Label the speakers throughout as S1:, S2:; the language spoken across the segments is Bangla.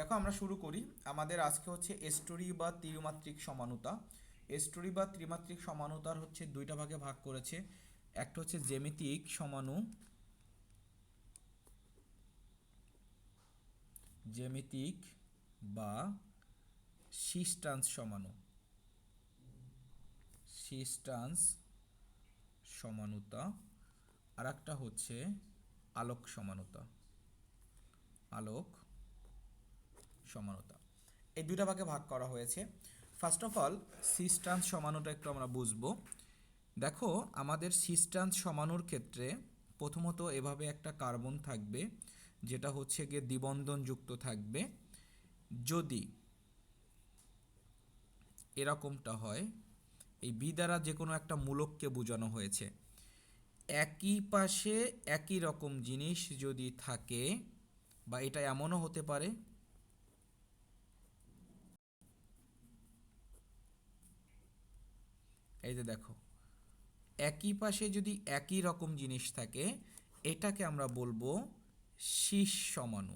S1: দেখো আমরা শুরু করি। আমাদের আজকে হচ্ছে এস্টোরি বা ত্রিমাত্রিক সমানুতা। এস্টোরি বা ত্রিমাত্রিক সমানুতার হচ্ছে দুইটা ভাগে ভাগ করেছে। একটা হচ্ছে জ্যামিতিক সমানু, জ্যামিতিক বা সিস্টান্স সমানু, সিস্টান্স সমানুতা। আর একটা হচ্ছে আলোক সমানুতা, আলোক সমানুতা। এই দুইটা ভাগে ভাগ করা হয়েছে। ফার্স্ট অফ অল সিস্টান্স সমানুটা একটু আমরা বুঝবো। দেখো আমাদের সিস্টান্স সমানুর ক্ষেত্রে প্রথমত এভাবে একটা কার্বন থাকবে, যেটা হচ্ছে গিয়ে দ্বিবন্ধন যুক্ত থাকবে। যদি এরকমটা হয়, এই বি দ্বারা যে কোনো একটা মূলককে বোঝানো হয়েছে। একই পাশে একই রকম জিনিস যদি থাকে, বা এটা এমনও হতে পারে এই যে দেখো, একই পাশে যদি একই রকম জিনিস থাকে, এটাকে আমরা বলবো শীষ সমাণু।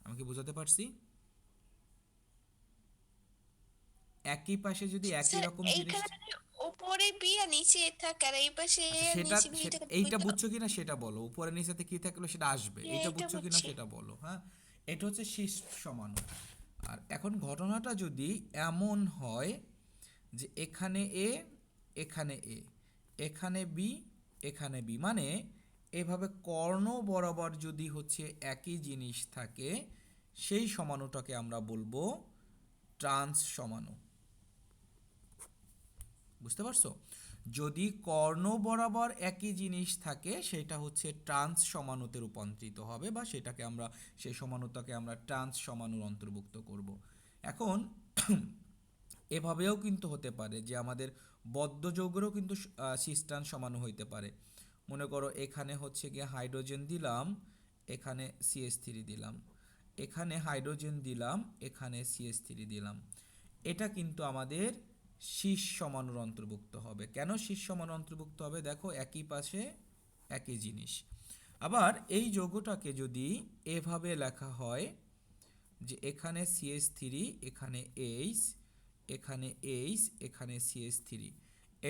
S1: আমি কি বোঝাতে পারছি? একই পাশে যদি একই
S2: স্যার
S1: রকম জিনিস,
S2: এইখানে যদি উপরে বি আর নিচে এ থাকে আর এই পাশে এ
S1: আচ্ছা
S2: আর
S1: সেটা
S2: নিচে বি থাকে
S1: এইটা
S2: ওইটা
S1: বুঝছো কিনা সেটা বলো। উপরে নিচেতে কি থাকলো সেটা আসবে, এটা
S2: এইটা
S1: বুঝছো কিনা
S2: বুঝছি।
S1: সেটা বলো। হ্যাঁ, এটা হচ্ছে শীষ সমাণু। আর এখন ঘটনাটা যদি এমন হয় যে এখানে এ, এখানে এ, এখানে বি, এখানে বি, মানে এভাবে কর্ণ বরাবর যদি হচ্ছে একই জিনিস থাকে, সেই সমানুটাকে আমরা বলবো ট্রান্স সমাণু। বুঝতে পারছো? যদি কর্ণ বরাবর একই জিনিস থাকে, সেটা হচ্ছে ট্রান্স সমানুতে রূপান্তরিত হবে, বা সেটাকে আমরা, সেই সমানুতাকে আমরা ট্রান্স সমানুর অন্তর্ভুক্ত করব। এখন এভাবেও কিন্তু হতে পারে যে আমাদের বদ্ধ যৌগেরও কিন্তু সিস্টান সমাণু হইতে পারে। মনে করো এখানে হচ্ছে গিয়ে হাইড্রোজেন দিলাম, এখানে CH3 দিলাম, এখানে হাইড্রোজেন দিলাম, এখানে CH3 দিলাম। এটা কিন্তু আমাদের শীষ সমানুর অন্তর্ভুক্ত হবে। কেন শীষ সমানুর অন্তর্ভুক্ত হবে? দেখো একই পাশে একই জিনিস। আবার এই যৌগটাকে যদি এভাবে লেখা হয় যে এখানে CH3, এখানে H, এখানে H, এখানে CH3,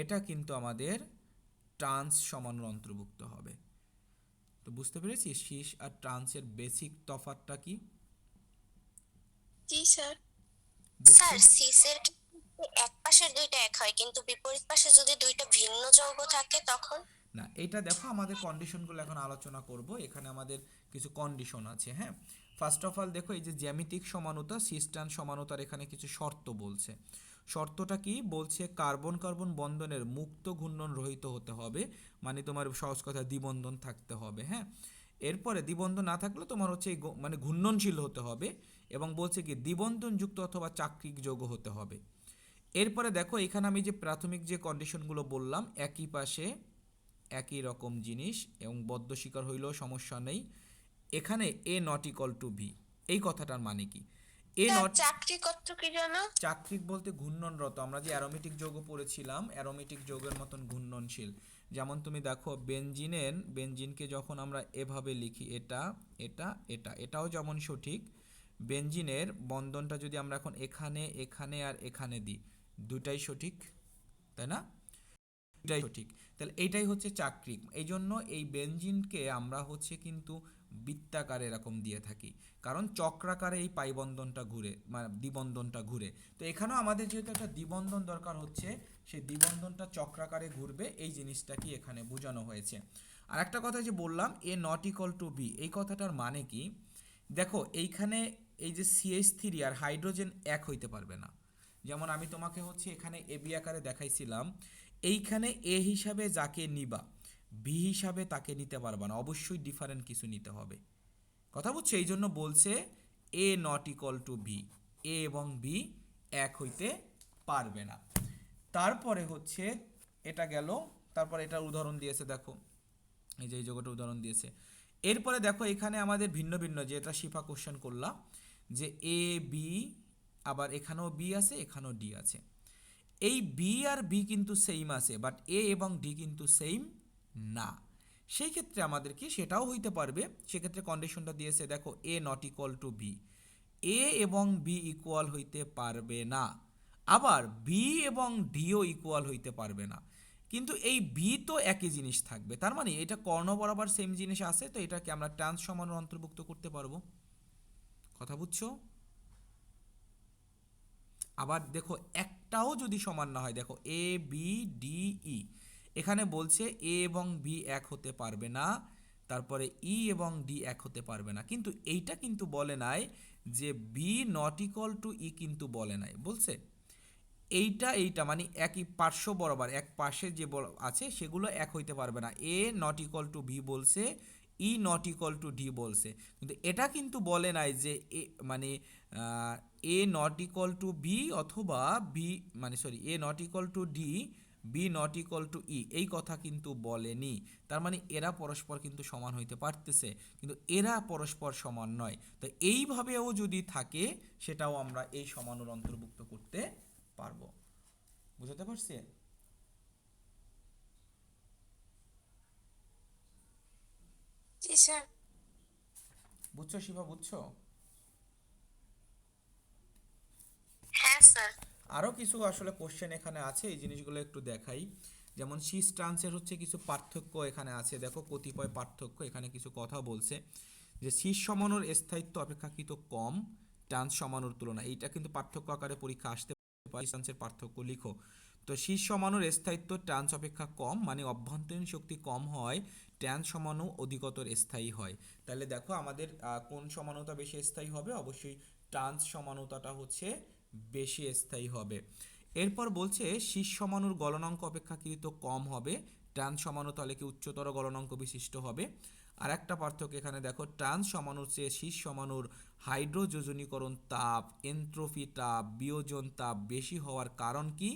S1: এটা কিন্তু আমাদের ট্রান্স সমানুর অন্তর্ভুক্ত হবে। তো বুঝতে পেরেছি শীষ আর ট্রান্সের বেসিক তফাৎটা কি?
S2: জি স্যার।
S1: বুঝছো?
S2: স্যার সিসের ক্ষেত্রে এক পাশের দুইটা এক হয় কিন্তু বিপরীত পাশে যদি দুইটা ভিন্ন যৌগ থাকে তখন?
S1: না, এটা দেখো আমাদের কন্ডিশনগুলো এখন আলোচনা করব। এখানে আমাদের কিছু কন্ডিশন আছে। হ্যাঁ, ফার্স্ট অফ অল দেখো এই যে জ্যামিতিক সমানুতা, সিস্টান সমানুতার এখানে কিছু শর্ত বলছে। শর্তটা কি বলছে? কার্বন কার্বন বন্ধনের মুক্ত ঘূর্ণন রহিত হতে হবে, মানে তোমার সহজ কথা দ্বিবন্ধন থাকতে হবে। হ্যাঁ, এরপরে দ্বিবন্ধন না থাকলে তোমার হচ্ছে মানে ঘূর্ণনশীল হতে হবে, এবং বলছে কি দ্বিবন্ধন যুক্ত অথবা চাক্রিক যৌগ হতে হবে। এরপরে দেখো এখানে আমি যে প্রাথমিক যে কন্ডিশনগুলো বললাম, একই পাশে একই রকম জিনিস এবং বদ্ধ শিকার হইলেও সমস্যা নেই। এখানে এ নট ইকুয়াল টু বি, এই কথাটার মানে কি? এ
S2: স্যার
S1: নট,
S2: চাকরি কত কি জানো?
S1: চাকরিক বলতে ঘূর্ণনরত। আমরা যে অ্যারোমেটিক যৌগ পড়েছিলাম, অ্যারোমেটিক যৌগের মতন ঘূর্ণনশীল। যেমন তুমি দেখো বেনজিনের, বেনজিনকে যখন আমরা এভাবে লিখি, এটা এটা এটা, এটাও যেমন সঠিক। বেনজিনের বন্ধনটা যদি আমরা এখন এখানে এখানে আর এখানে দিই, দুটাই সঠিক, তাই না? এটাই সঠিক। তাহলে এইটাই হচ্ছে চাক্রিক। এই জন্য এই বেনজিনকে আমরা হচ্ছে কিন্তু বৃত্তাকারে এরকম দিয়ে থাকি, কারণ চক্রাকারে এই পাইবন্ধনটা ঘুরে, মানে দ্বিবন্ধনটা ঘুরে। তো এখানেও আমাদের যেহেতু একটা দ্বিবন্ধন দরকার হচ্ছে, সেই দ্বিবন্ধনটা চক্রাকারে ঘুরবে, এই জিনিসটা কি এখানে বোঝানো হয়েছে। আর একটা কথা যে বললাম এ নট ইকুয়াল টু বি, এই কথাটার মানে কি? দেখো এইখানে এই যে CH3 আর হাইড্রোজেন এক হইতে পারবে না। যেমন আমি তোমাকে হচ্ছে এখানে এবি আকারে দেখাইছিলাম, এইখানে এ হিসাবে যাকে নিবা, বি হিসাবে তাকে নিতে পারবা না, অবশ্যই ডিফারেন্ট কিছু নিতে হবে। কথা বুঝছো? এই জন্য বলছে এ নট ইকুয়াল টু বি, এ এবং বি এক হইতে পারবে না। তারপরে হচ্ছে এটা গেল, তারপর এটার উদাহরণ দিয়েছে দেখো, এই যে এই যোগটার উদাহরণ দিয়েছে। এরপরে দেখো এখানে আমাদের ভিন্ন ভিন্ন, যে এটা শিফা কোশ্চেন করলাম, যে এ বি, আবার এখানেও বি আছে, এখানেও ডি আছে। এই বি আর বি কিন্তু সেম আছে, বাট এ এবং ডি কিন্তু সেম না। সেই ক্ষেত্রে আমাদের কি সেটাও হইতে পারবে। সেক্ষেত্রে কন্ডিশনটা দিয়েছে দেখো এ নট ইকুয়াল টু বি, এ এবং বি ইকুয়াল হইতে পারবে না, আবার বি এবং ডিও ইকুয়াল হইতে পারবে না। কিন্তু এই বি তো একই জিনিস থাকবে, তার মানে এটা কর্ণ বরাবর সেম জিনিস আছে, তো এটাকে আমরা ট্রান্স সমানের অন্তর্ভুক্ত করতে পারবো। কথা বুঝছো? আবার দেখো একটাও যদি সমান না হয়, দেখো এ বি ডি ই, এখানে বলছে এ এবং বি এক হতে পারবে না, তারপরে ই এবং ডি এক হতে পারবে না, কিন্তু এইটা কিন্তু বলে নাই যে বি নট ইকুয়াল টু ই, কিন্তু বলে নাই, বলছে এইটা মানে একই পার্শ্ব বরাবর এক পাশে যে আছে সেগুলো এক হইতে পারবে না। A not equal to B বলছে, E not equal to D বলছে, কিন্তু এটা কিন্তু বলে নাই যে এ মানে A not equal to B অথবা বি মানে sorry A not equal to D, B not equal to E, এই কথা কিন্তু বলেনি। তার মানে এরা পরস্পর কিন্তু সমান হইতে পারতেছে, কিন্তু এরা পরস্পর সমান নয়। তো এইভাবেও যদি থাকে সেটাও আমরা এই সমানুর অন্তর্ভুক্ত করতে পারবো। বুঝতে পারছি?
S2: জি স্যার।
S1: বুঝছো শিবা, বুঝছো?
S2: হ্যাঁ স্যার।
S1: আরও কিছু আসলে কোশ্চেন এখানে আছে, এই জিনিসগুলো একটু দেখাই। যেমন শীষ ট্রান্সের হচ্ছে কিছু পার্থক্য এখানে আছে, দেখো কতিপয় পার্থক্য এখানে কিছু কথা বলছে যে শীষ সমানুর স্থায়িত্ব অপেক্ষাকৃত কম ট্রান্স সমানুর তুলনায়, এইটা কিন্তু পার্থক্য আকারে পরীক্ষা আসতে পারে, শীষ ট্রান্সের পার্থক্য লিখো। তো শীষ সমানুর স্থায়িত্ব ট্রান্স অপেক্ষা কম, মানে অভ্যন্তরীণ শক্তি কম হয়, ট্রান্স সমাণু অধিকতর স্থায়ী হয়। তাহলে দেখো আমাদের কোন সমানুতা বেশি স্থায়ী হবে? অবশ্যই ট্রান্স সমানুতাটা হচ্ছে বেশি স্থায়ী হবে। এরপর বলছে শীষ সমানুর গলনাঙ্ক অপেক্ষাকৃত কম হবে, ট্রান্স সমাণু তাহলে কি উচ্চতর গলনাঙ্ক বিশিষ্ট হবে। আর একটা পার্থক্য এখানে দেখো, ট্রান্স সমাণুর চেয়ে শীষ সমাণুর হাইড্রোযোজনীকরণ তাপ, এন্ট্রোপি তাপ, বিয়োজন তাপ বেশি হওয়ার কারণ কি?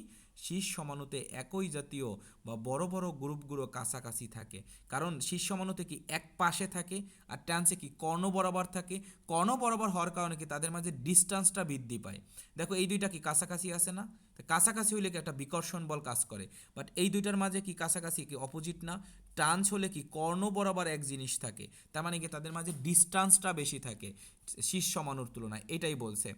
S1: শীষ সমাণুতে একই জাতীয় বা বড় বড় গ্রুপগুলো কাছাকাছি থাকে, কারণ শীষ সমাণুতে কি এক পাশে থাকে, আর ট্রান্সে কি কর্ণ বরাবর থাকে। কর্ণ বরাবর হওয়ার কারণে কি তাদের মাঝে ডিস্টেন্সটা বৃদ্ধি পায়। দেখো এই দুইটা কি কাছাকাছি আছে না? তো কাছাকাছি হইলে কি একটা বিকর্ষণ বল কাজ করে, বাট এই দুইটার মাঝে কি কাছাকাছি, কি অপোজিট না? ট্রান্স হলে কি কর্ণ বরাবর এক জিনিস থাকে, তার মানে কি তাদের মাঝে ডিস্টেন্সটা বেশি থাকে শীষ সমানুর তুলনায়। এটাই বলছে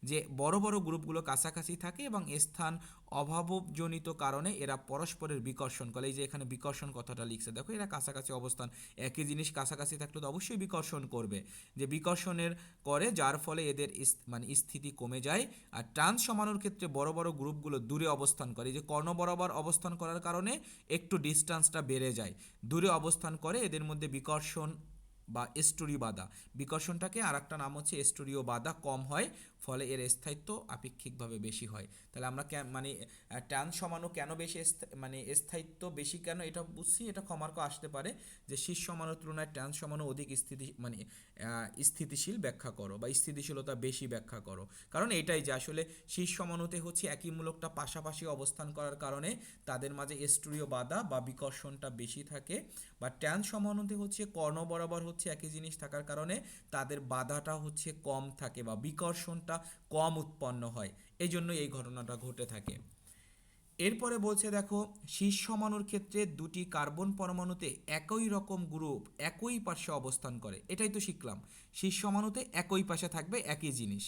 S1: যে বড় বড় গ্রুপগুলো কাছাকাছি থাকে এবং স্থান অভাবজনিত কারণে এরা পরস্পরের বিকর্ষণ করে। এই যে এখানে বিকর্ষণ কথাটা লিখছে, দেখো এরা কাছাকাছি অবস্থান, একই জিনিস কাছাকাছি থাকলে তো অবশ্যই বিকর্ষণ করবে, যে বিকর্ষণের করে যার ফলে এদের মানে স্থিতি কমে যায়। আর ট্রান্স সমানুর ক্ষেত্রে বড় বড় গ্রুপগুলো দূরে অবস্থান করে, এই যে কর্ণ বরাবর অবস্থান করার কারণে একটু ডিস্টেন্সটা বেড়ে যায়, দূরে অবস্থান করে, এদের মধ্যে বিকর্ষণ বা এস্টুরি বাধা, বিকর্ষণটাকে আর একটা নাম হচ্ছে এস্টুরীয় বাধা কম হয়, ফলে এর স্থায়িত্ব আপেক্ষিকভাবে বেশি হয়। তাহলে আমরা মানে ট্রান্স সমাণু কেন বেশি মানে স্থায়িত্ব বেশি কেন এটা বুঝছি, এটা ক্ষমার্ক আসতে পারে যে শীষ সমাণুর তুলনায় ট্রান্স সমাণু অধিক মানে স্থিতিশীল ব্যাখ্যা করো, বা স্থিতিশীলতা বেশি ব্যাখ্যা করো। কারণ এটাই যে আসলে শীষ সমাণুতে হচ্ছে একই মূলকটা পাশাপাশি অবস্থান করার কারণে তাদের মাঝে এস্টুরীয় বাধা বা বিকর্ষণটা বেশি থাকে, বা ট্রান্স সমাণুতে হচ্ছে কর্ণ বরাবর হচ্ছে একই জিনিস থাকার কারণে তাদের বাধাটা হচ্ছে কম থাকে বা বিকর্ষণটা কম উৎপন্ন হয়, এই জন্য এই ঘটনাটা ঘটে থাকে। এরপরে বলছে দেখো, শীষ সমাণুর ক্ষেত্রে দুটি কার্বন পরমাণুতে একই রকম গ্রুপ একই পাশে অবস্থান করে, এটাই তো শিখলাম। শীষ সমাণুতে একই পাশে থাকবে একই জিনিস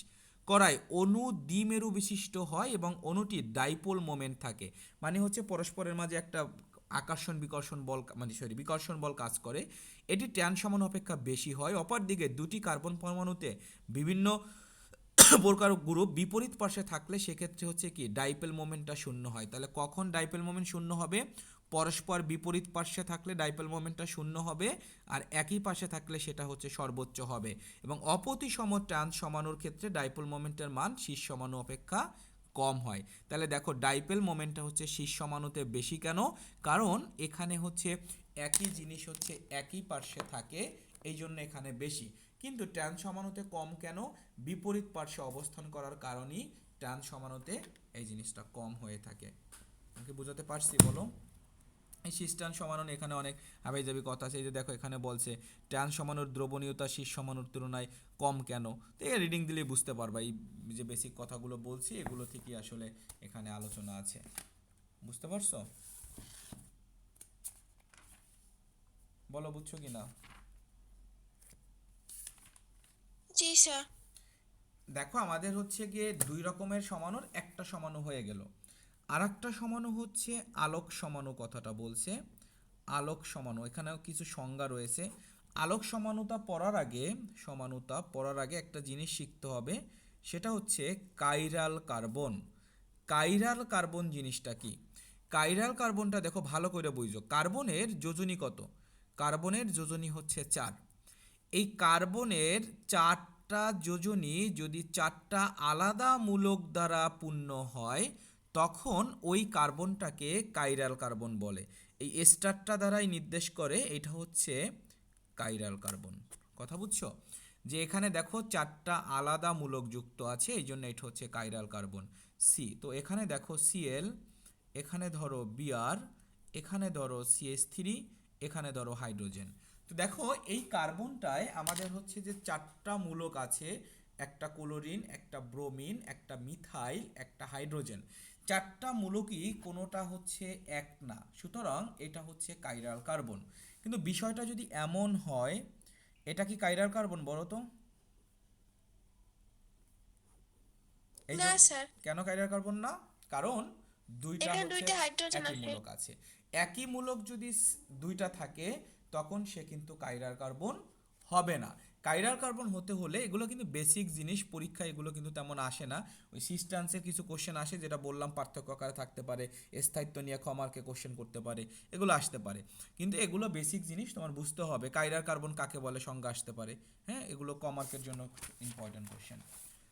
S1: করায় অণু দ্বিমেরু বিশিষ্ট হয় এবং অণুটির ডাইপোল মোমেন্ট থাকে, মানে হচ্ছে পরস্পরের মাঝে একটা আকর্ষণ বিকর্ষণ বল মানে সরি বিকর্ষণ বল কাজ করে, এটি ট্যান সমাণু অপেক্ষা বেশি হয়। অপরদিকে দুটি কার্বন পরমাণুতে বিভিন্ন প্রকার গ্রুপ বিপরীত পাশে থাকলে সেক্ষেত্রে হচ্ছে কি ডাইপেল মোমেন্টটা শূন্য হয়। তাহলে কখন ডাইপেল মোমেন্ট শূন্য হবে? পরস্পর বিপরীত পাশে থাকলে ডাইপেল মোমেন্টটা শূন্য হবে, আর একই পাশে থাকলে সেটা হচ্ছে সর্বোচ্চ হবে। এবং অপ্রতিসম ট্রান্স সমাণুর ক্ষেত্রে ডাইপোল মোমেন্টের মান শীষ সমাণু অপেক্ষা কম হয়। তাহলে দেখো ডাইপেল মোমেন্টটা হচ্ছে শীষ সমাণুতে বেশি কেন? কারণ এখানে হচ্ছে একই জিনিস হচ্ছে একই পার্শ্বে থাকে, এই জন্য এখানে বেশি। কিন্তু ট্রান্স সমাণুতে কম কেন? বিপরীত পার্শ্বে অবস্থান করার কারণেই ট্রান্স সমাণুতে এই জিনিসটা কম হয়ে থাকে। আমাকে বোঝাতে পারছি বলো? এই শীষ ট্রান্স সমাণু এখানে অনেক হাবিজাবি কথা আছে, এই যে দেখো এখানে বলছে ট্রান্স সমাণুর দ্রবণীয়তা শীষ সমাণুর তুলনায় কম কেন, তো এই রিডিং দিলেই বুঝতে পারবা, এই যে বেসিক কথাগুলো বলছি এগুলো থেকেই আসলে এখানে আলোচনা আছে। বুঝতে পারছো? বলো বুঝছো কি না?
S2: জি স্যার।
S1: দেখো আমাদের হচ্ছে গিয়ে দুই রকমের সমানুর একটা সমানু হয়ে গেল। আর একটা সমানু হচ্ছে আলোক সমানু, কথাটা বলছে আলোক সমানু। এখানেও কিছু সংজ্ঞা রয়েছে। আলোক সমানুতা পড়ার আগে একটা জিনিস শিখতে হবে, সেটা হচ্ছে কাইরাল কার্বন। কাইরাল কার্বন জিনিসটা কি? কাইরাল কার্বনটা দেখো ভালো করে বুঝো। কার্বনের যোজনী কত? কার্বনের যোজনী হচ্ছে 4। এই কার্বনের 4টা যোজনী যদি 4টা আলাদা মূলক দ্বারা পূর্ণ হয়, তখন ওই কার্বনটাকে কাইরাল কার্বন বলে। এই স্টারটা দ্বারাই নির্দেশ করে এটা হচ্ছে কাইরাল কার্বন। কথা বুঝছো? যে এখানে দেখো 4টা আলাদা মূলক যুক্ত আছে, এই জন্য এটা হচ্ছে কাইরাল কার্বন। সি, তো এখানে দেখো সিএল, এখানে ধরো বিআর, এখানে ধরো সিএইচ3, এখানে ধরো হাইড্রোজেন। তো দেখো এই কার্বনটায় আমাদের হচ্ছে যে 4টা মূলক আছে, একটা ক্লোরিন, একটা ব্রোমিন, একটা মিথাইল, একটা হাইড্রোজেন। 4টা মূলকই কোনোটা হচ্ছে এক না, সুতরাং এটা হচ্ছে কাইরাল কার্বন। কিন্তু বিষয়টা যদি এমন হয়, এটা কি কাইরাল কার্বন বলো তো? এই
S2: না
S1: জন্য
S2: স্যার,
S1: কেন কাইরাল কার্বন না? কারণ দুইটা
S2: এখানে
S1: হচ্ছে
S2: দুইটা হাইড্রোজেন
S1: একই
S2: আছে।
S1: মূলক আছে। একই মূলক যদি দুইটা থাকে, তখন সে কিন্তু কাইরাল কার্বন হবে না। কাইরাল কার্বন হতে হলে, এগুলো কিন্তু বেসিক জিনিস, পরীক্ষায় এগুলো কিন্তু তেমন আসে না। ওই সিস্টেন্সের কিছু কোশ্চেন আসে, যেটা বললাম পার্থক্য আকারে থাকতে পারে, স্থায়িত্ব নিয়ে কমার্কে কোশ্চেন করতে পারে, এগুলো আসতে পারে। কিন্তু এগুলো বেসিক জিনিস, তোমার বুঝতে হবে কাইরাল কার্বন কাকে বলে, সংজ্ঞা আসতে পারে। হ্যাঁ, এগুলো কমার্কের জন্য ইম্পর্টেন্ট কোশ্চেন।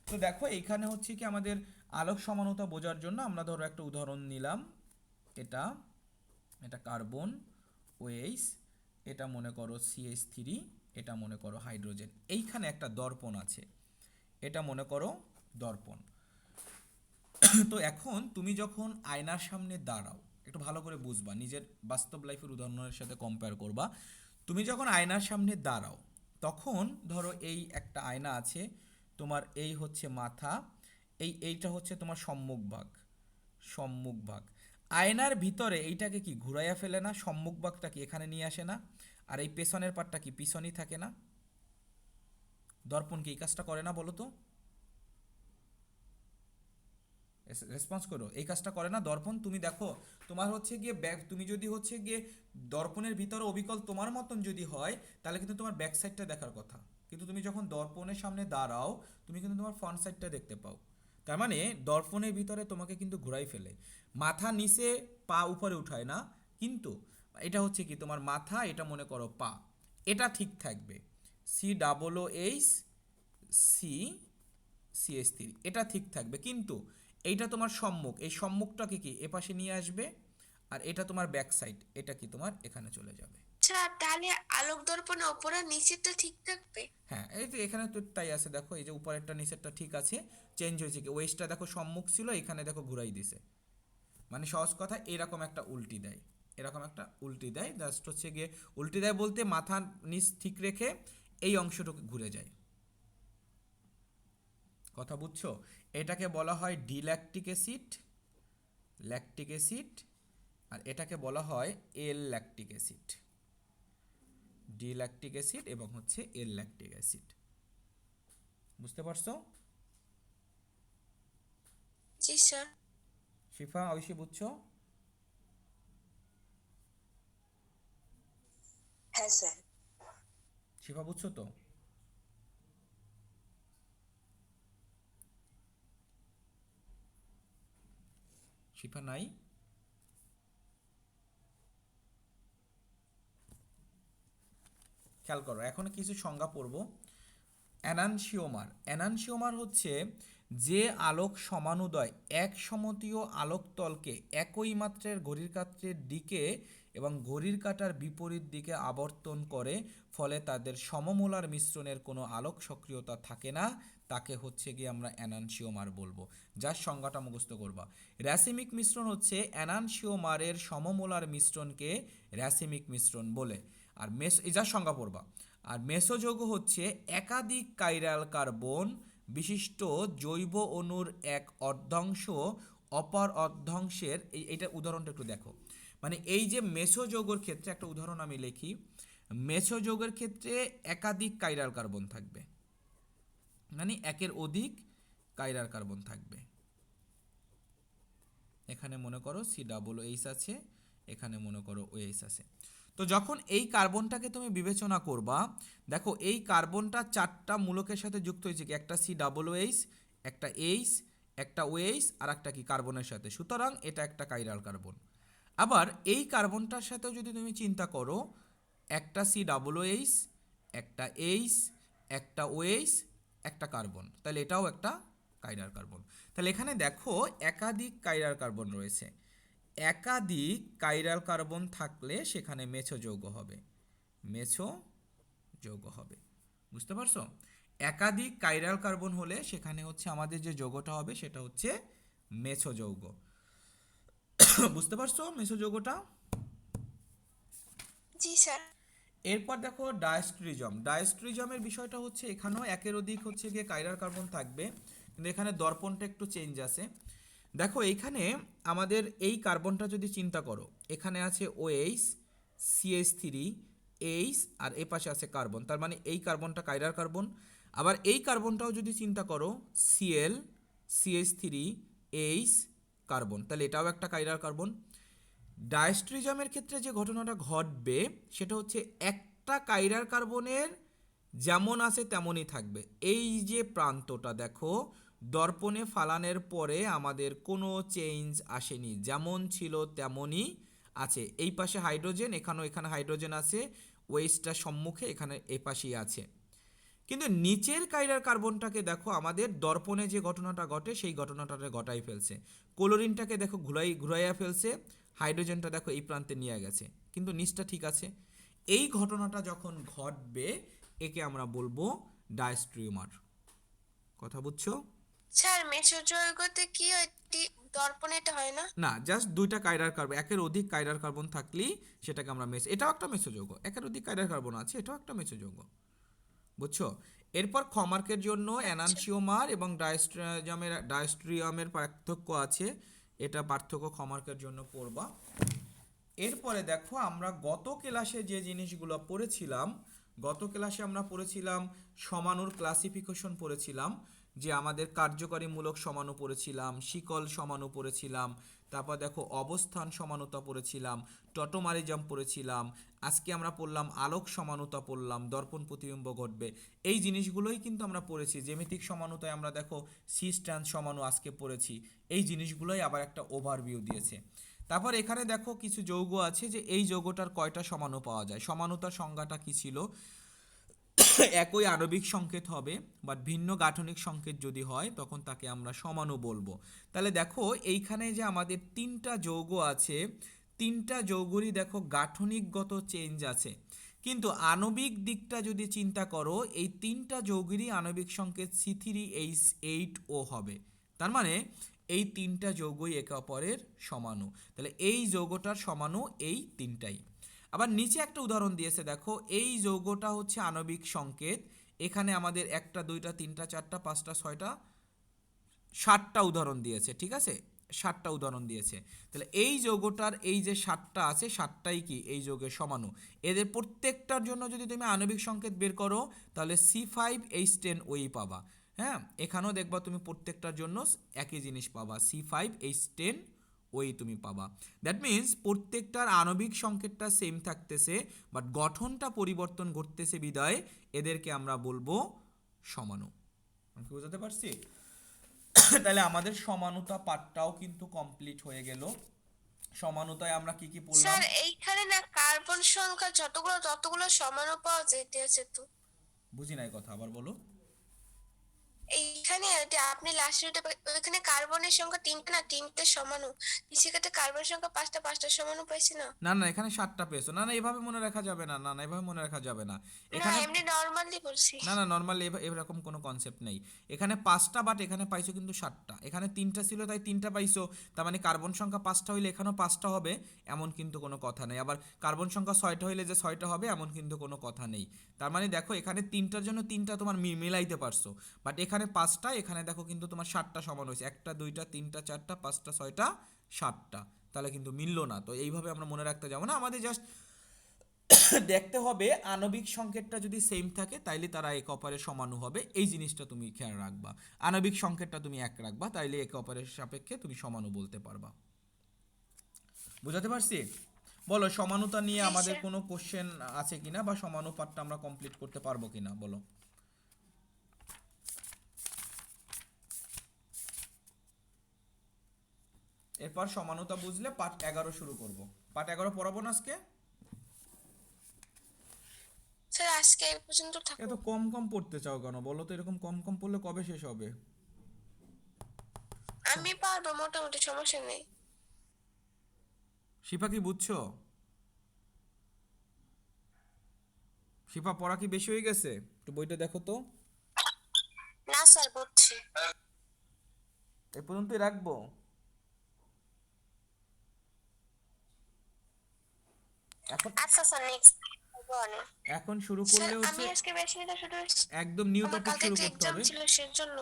S1: তো দেখো এইখানে হচ্ছে কি আমাদের আলোক সমানুতা বোঝার জন্য আমরা ধরো একটা উদাহরণ নিলাম। এটা এটা কার্বন ওএইচ, এটা মনে করো সিএইচ3, এটা মনে করো হাইড্রোজেন। এইখানে একটা দর্পণ আছে, এটা মনে করো দর্পণ। তো এখন তুমি যখন আয়নার সামনে দাঁড়াও, একটু ভালো করে বুঝবা, নিজের বাস্তব লাইফের উদাহরণের সাথে কম্পেয়ার করবা। তুমি যখন আয়নার সামনে দাঁড়াও, তখন ধরো এই একটা আয়না আছে, তোমার এই হচ্ছে মাথা, এইটা হচ্ছে তোমার সম্মুখ ভাগ। আয়নার ভিতরে এইটাকে কি ঘুরাইয়া ফেলে না? সম্মুখ ভাগটা কি এখানে নিয়ে আসে না? আর এই পেছনের পাটটা কি পিছনই থাকে না? দর্পণ কি এই কাজটা করে না বলো তো? রেসপন্স করো, এই কাজটা করে না দর্পণ? তুমি দেখো, তোমার হচ্ছে গিয়ে ব্যাক, তুমি যদি হচ্ছে গিয়ে দর্পণের ভিতরে অবিকল তোমার মতন যদি হয়, তাহলে কিন্তু তোমার ব্যাক সাইডটা দেখার কথা। কিন্তু তুমি যখন দর্পণের সামনে দাঁড়াও, তুমি কিন্তু তোমার ফ্রন্ট সাইডটা দেখতে পাও। তার মানে দর্পণের ভিতরে তোমাকে কিন্তু ঘুরাই ফেলে। মাথা নিচে, পা উপরে উঠায় না। কিন্তু এটা হচ্ছে কি, তোমার মাথা, এটা মনে করো পা, এটা ঠিক থাকবে। COOH সি সিএস3, এটা ঠিক থাকবে। কিন্তু এইটা তোমার সম্মুখ, এই সম্মুখটাকে কি এপাশে নিয়ে আসবে, আর এটা তোমার ব্যাক সাইড, এটা কি তোমার এখানে চলে যাবে।
S2: স্যার তাহলে আলোক দর্পণে উপরে নিচেরটা ঠিক থাকবে?
S1: হ্যাঁ, এই তো এখানে তো তাই আছে, দেখো এই যে উপরেরটা নিচেরটা ঠিক আছে। চেঞ্জ হয়েছে কি, ওয়েস্টটা দেখো সম্মুখ ছিল, এখানে দেখো ঘুরাই দিছে। মানে সহজ কথা, এরকম একটা উল্টি দেয়, এরকম একটা উল্টি দেয়, জাস্ট হচ্ছে গিয়ে উল্টি দেয় বলতে মাথা নিচ ঠিক রেখে এই অংশটুকু ঘুরে যায়। কথা বুঝছো? এটাকে বলা হয় ডিল্যাকটিক অ্যাসিড, ল্যাকটিক অ্যাসিড। আর এটাকে বলা হয় এল lactic acid. D lactic acid এবং হচ্ছে এল ল্যাকটিক অ্যাসিড। বুঝতে পারছো?
S2: জি স্যার।
S1: শিফা, অবশ্যই বুঝছো?
S2: হ্যাঁ স্যার।
S1: শিফা বুঝছো তো? শিফা নাই? খেয়াল করো, এখন কিছু সংজ্ঞা পড়ব। অ্যানানসিওমার হচ্ছে যে আলোক সমানুদয় এক সমতীয় আলোকতলকে একই মাত্রার ঘড়ির কাঁটার দিকে এবং ঘড়ির কাঁটার বিপরীত দিকে আবর্তন করে, ফলে তাদের সমমোলার মিশ্রণের কোনো আলোক সক্রিয়তা থাকে না, তাকে হচ্ছে গিয়ে আমরা অ্যানানসিওমার বলবো। যার সংজ্ঞাটা মুখস্থ করবা। র্যাসিমিক মিশ্রণ হচ্ছে অ্যানানসিওমারের সমমোলার মিশ্রণকে র্যাসিমিক মিশ্রণ বলে। আর যার সংজ্ঞা পড়বা। আর মেসোযৌগ হচ্ছে একাধিক কাইরাল কার্বন বিশিষ্ট জৈব অণুর এক অর্ধাংশ অপর অর্ধাংশের, এইটা উদাহরণটা একটু দেখো। মানে এই যে মেসোযৌগের ক্ষেত্রে একটা উদাহরণ আমি লিখি, মেছো যৌগের ক্ষেত্রে একাধিক কাইরাল কার্বন থাকবে, মানে একের অধিক কাইরাল কার্বন থাকবে। এখানে মনে করো COOH আছে, এখানে মনে করো OH আছে। তো যখন এই কার্বনটাকে তুমি বিবেচনা করবা, দেখো এই কার্বনটা 4টা মূলকের সাথে যুক্ত হয়েছে কি, একটা COOH, একটা H, একটা OH আর একটা কি কার্বনের সাথে, সুতরাং এটা একটা কাইরাল কার্বন। আবার এই কার্বনটার সাথেও যদি তুমি চিন্তা করো, একটা COOH, একটা H, একটা OH, একটা কার্বন, তাহলে এটাও একটা কাইরাল কার্বন। তাহলে এখানে দেখো একাধিক কাইরাল কার্বন রয়েছে। একাধিক কাইরাল কার্বন থাকলে সেখানে মেছো যৌগ হবে, মেছো যৌগ হবে। বুঝতে পারছো? একাধিক কাইরাল কার্বন হলে সেখানে হচ্ছে আমাদের যে যৌগটা হবে সেটা হচ্ছে মেছো যৌগ। বুঝতে পারছো মেছো যৌগটা?
S2: জি স্যার।
S1: এরপর দেখো ডায়াস্ট্রিজম। ডায়াস্ট্রিজমের বিষয়টা হচ্ছে এখানেও একের অধিক হচ্ছে গিয়ে কাইরাল কার্বন থাকবে, কিন্তু এখানে দর্পণটা একটু চেঞ্জ আছে। দেখো এইখানে আমাদের এই কার্বনটা যদি চিন্তা করো, এখানে আছে OH, CH3, H আর এ পাশে আছে কার্বন, তার মানে এই কার্বনটা কাইরাল কার্বন। আবার এই কার্বনটাও যদি চিন্তা করো, Cl, CH3, H, কার্বন, তাহলে এটাও একটা কাইরাল কার্বন। ডায়াস্ট্রিজমের ক্ষেত্রে যে ঘটনাটা ঘটবে সেটা হচ্ছে একটা কাইরাল কার্বনের যেমন আছে তেমনই থাকবে। এই যে প্রান্তটা দেখো, দর্পণে ফালানোর পরে আমাদের কোনো চেঞ্জ আসেনি, যেমন ছিল তেমনই আছে। এই পাশে হাইড্রোজেন, এখানে হাইড্রোজেন আছে, ওয়েস্টটা সম্মুখে, এখানে এই পাশেই আছে। কিন্তু নিচের কাইরাল কার্বনটাকে দেখো, আমাদের দর্পণে যে ঘটনাটা ঘটে সেই ঘটনাটা ঘটাই ফেলছে। ক্লোরিনটাকে দেখো ঘুরাইয়া ফেলছে, হাইড্রোজেনটা দেখো এই প্রান্তে নিয়ে গেছে, কিন্তু নিচটা ঠিক আছে। এই ঘটনাটা যখন ঘটবে একে আমরা বলবো ডায়াস্ট্রিওমার। কথা বুঝছো?
S2: স্যার মেসোজোয়গতে কি হয়, দর্পণেটা হয় না?
S1: না, জাস্ট দুইটা কাইরাল কার্বন, একের অধিক কাইরাল কার্বন থাকলেই সেটাকে আমরা এটাও একটা মেসোযৌগ, একের অধিক কাইরাল কার্বন আছে, এটাও একটা মেসোযৌগ। বুঝছো? এরপর ক্ষমার্কের জন্য
S2: আচ্ছা
S1: এনানসিওমার এবং ডায়াস্ট্রিয়ামের পার্থক্য আছে, এটা পার্থক্য ক্ষমার্কের জন্য পড়বা। এরপরে দেখো আমরা গত ক্লাসে যে জিনিসগুলো পড়েছিলাম, গত ক্লাসে আমরা পড়েছিলাম সমাণুর ক্লাসিফিকেশন পড়েছিলাম, যে আমাদের কার্যকারীমূলক সমাণু পড়েছিলাম, শিকল সমাণু পড়েছিলাম, তারপর দেখো অবস্থান সমানুতা পড়েছিলাম, টটোমারিজম পড়েছিলাম, আজকে আমরা পড়লাম আলোক সমানুতা পড়লাম, দর্পণ প্রতিবিম্ব ঘটবে। এই জিনিসগুলোই কিন্তু আমরা পড়েছি। জ্যামিতিক সমানুতায় আমরা দেখো সি স্ট্যান্ড সমাণু আজকে পড়েছি। এই জিনিসগুলোই আবার একটা ওভারভিউ দিয়েছে। তারপর এখানে দেখো কিছু যৌগ আছে, যে এই যৌগটার কয়টা সমাণু পাওয়া যায়। সমানুতার সংজ্ঞাটা কি ছিল? একই আণবিক সংকেত হবে, বাট ভিন্ন গাঠনিক সংকেত যদি হয় তখন তাকে আমরা সমাণু বলবো। তাহলে দেখো এইখানে যে আমাদের 3টা যৌগ আছে, 3টা যৌগরই দেখো গাঠনিকগত চেঞ্জ আছে, কিন্তু আণবিক দিকটা যদি চিন্তা করো, এই 3টা যৌগেরই আণবিক সংকেত C3H8O হবে। তার মানে এই 3টা যৌগই একে অপরের সমাণু। তাহলে এই যৌগটার সমাণু এই 3টাই। আবার নিচে একটা উদাহরণ দিয়েছে দেখো, এই যৌগটা হচ্ছে আণবিক সংকেত, এখানে আমাদের 1টা 2টা 3টা 4টা 5টা 6টা 7টা উদাহরণ দিয়েছে, ঠিক আছে? 7টা উদাহরণ দিয়েছে। তাহলে এই যৌগটার এই যে 7টা আছে, 7টাই কি এই যৌগের সমাণু। এদের প্রত্যেকটার জন্য যদি তুমি আণবিক সংকেত বের করো তাহলে C5H10OE পাবা। হ্যাঁ, এখানেও দেখবা তুমি প্রত্যেকটার জন্য একই জিনিস পাবা, C5H10OE তুমি পাবা। দ্যাট মিন্স প্রত্যেকটার আণবিক সংকেতটা সেম থাকতেছে, বাট গঠনটা পরিবর্তন ঘটতেছে বিদায় এদেরকে আমরা বলবো সমাণু। আমি কি বোঝাতে পারছি? তাহলে আমাদের সমানুতা পাঠটাও কিন্তু কমপ্লিট হয়ে গেল। সমানুতায় আমরা কি কি পড়লাম?
S2: স্যার, এইখানে না কার্বন সংখ্যা যতগুলো ততগুলো সমানু পাওয়া যেতেছে তো।
S1: বুঝি নাই কথা, আবার বলো।
S2: এইখানে আপনি লাস্টে ওইখানে কার্বনের সংখ্যা 3টে না, 3টে সমানু, সেক্ষেত্রে কার্বন সংখ্যা 5টা, 5টা সমানু পাইছি না?
S1: না না, এখানে 7টা পেয়েছো। না না, এভাবে মনে রাখা যাবে না, না না, এভাবে মনে রাখা যাবে না।
S2: না,
S1: এখানে
S2: এমনি নরমালি বলছি।
S1: না না, নর্মালি এরকম কোনো কনসেপ্ট নেই। এখানে 5টা, বাট এখানে পাইছো কিন্তু 7টা। এখানে 3টা ছিল তাই 3টা পাইছো, তার মানে কার্বন সংখ্যা 5টা হইলে এখানেও 5টা হবে এমন কিন্তু কোনো কথা নেই। আবার কার্বন সংখ্যা 6টা হইলে যে 6টা হবে এমন কিন্তু কোনো কথা নেই। তার মানে দেখো এখানে 3টার জন্য 3টা তোমার মিলাইতে পারছো, বাট এখানে 5টা, এখানে দেখো কিন্তু তোমার 7টা সমান হয়েছে, 1টা 2টা 3টা 4টা 5টা 6টা 7টা, তাহলে কিন্তু মিললো না। তো এইভাবে আমরা মনে রাখতে যাবো না, আমাদের জাস্ট দেখতে হবে আণবিক সংকেতটা যদি সেম থাকে তাইলে তারা একে অপরের সমানু হবে, এই জিনিসটা তুমি খেয়াল রাখবা। আণবিক সংকেতটা তুমি এক রাখবা, তাইলে একে অপরের সাপেক্ষে তুমি সমানু বলতে পারবা। বুঝাতে পারছি? বলো সমানুতা নিয়ে
S2: জি
S1: আমাদের
S2: স্যার।
S1: কোনো কোশ্চেন আছে কিনা, বা সমানুপাতটা আমরা কমপ্লিট করতে পারবো কিনা বলো। এরপর সমানুতা বুঝলে পাঠ 11 শুরু করব। পাঠ 11 পড়াবো না আজকে?
S2: স্যার আজকে এই পর্যন্ত
S1: এত
S2: থাকুক।
S1: কম কম পড়তে চাও কেন বলো তো? এরকম কম কম পড়লে কবে শেষ হবে?
S2: আমি পারবো, মোটামুটি সমস্যা নেই।
S1: শিফা কি বুঝছো? শিফা পড়া কি বেশি হয়ে গেছে? একটু বইটা দেখো তো।
S2: না স্যার, বুঝছি।
S1: এ পর্যন্তই রাখবো। এখন
S2: আচ্ছা স্যার, নেক্সট অনেক।
S1: এখন শুরু
S2: স্যার
S1: করলে
S2: আমি
S1: হচ্ছে
S2: আজকে বেশি না, শুধু
S1: একদম নিউ
S2: আমার
S1: টপিক
S2: কালকে
S1: শুরু
S2: একটা
S1: করতে
S2: এক্সাম
S1: হবে।
S2: ছিল সেজন্য।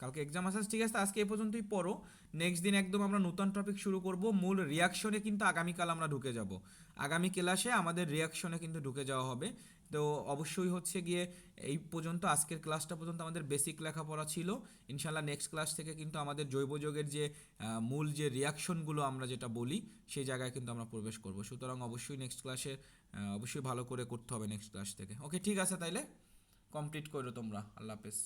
S1: কালকে এক্সাম আছে, ঠিক আছে, আজকে এই পর্যন্তই পড়ো। নেক্সট দিন একদম আমরা নতুন টপিক শুরু করব। মূল রিয়াকশনে কিন্তু আগামীকাল আমরা ঢুকে যাব। আগামী ক্লাসে আমাদের রিয়াকশনে কিন্তু ঢুকে যাওয়া হবে। তো অবশ্যই হচ্ছে গিয়ে এই পর্যন্ত, আজকের ক্লাসটা পর্যন্ত আমাদের বেসিক লেখাপড়া ছিল। ইনশাল্লাহ নেক্সট ক্লাস থেকে কিন্তু আমাদের জৈব যৌগের যে মূল যে রিয়াকশনগুলো আমরা যেটা বলি সেই জায়গায় কিন্তু আমরা প্রবেশ করব। সুতরাং অবশ্যই নেক্সট ক্লাসে অবশ্যই ভালো করে করতে হবে নেক্সট ক্লাস থেকে। ওকে, ঠিক আছে, তাইলে কমপ্লিট করো তোমরা। আল্লাহ হাফেজ।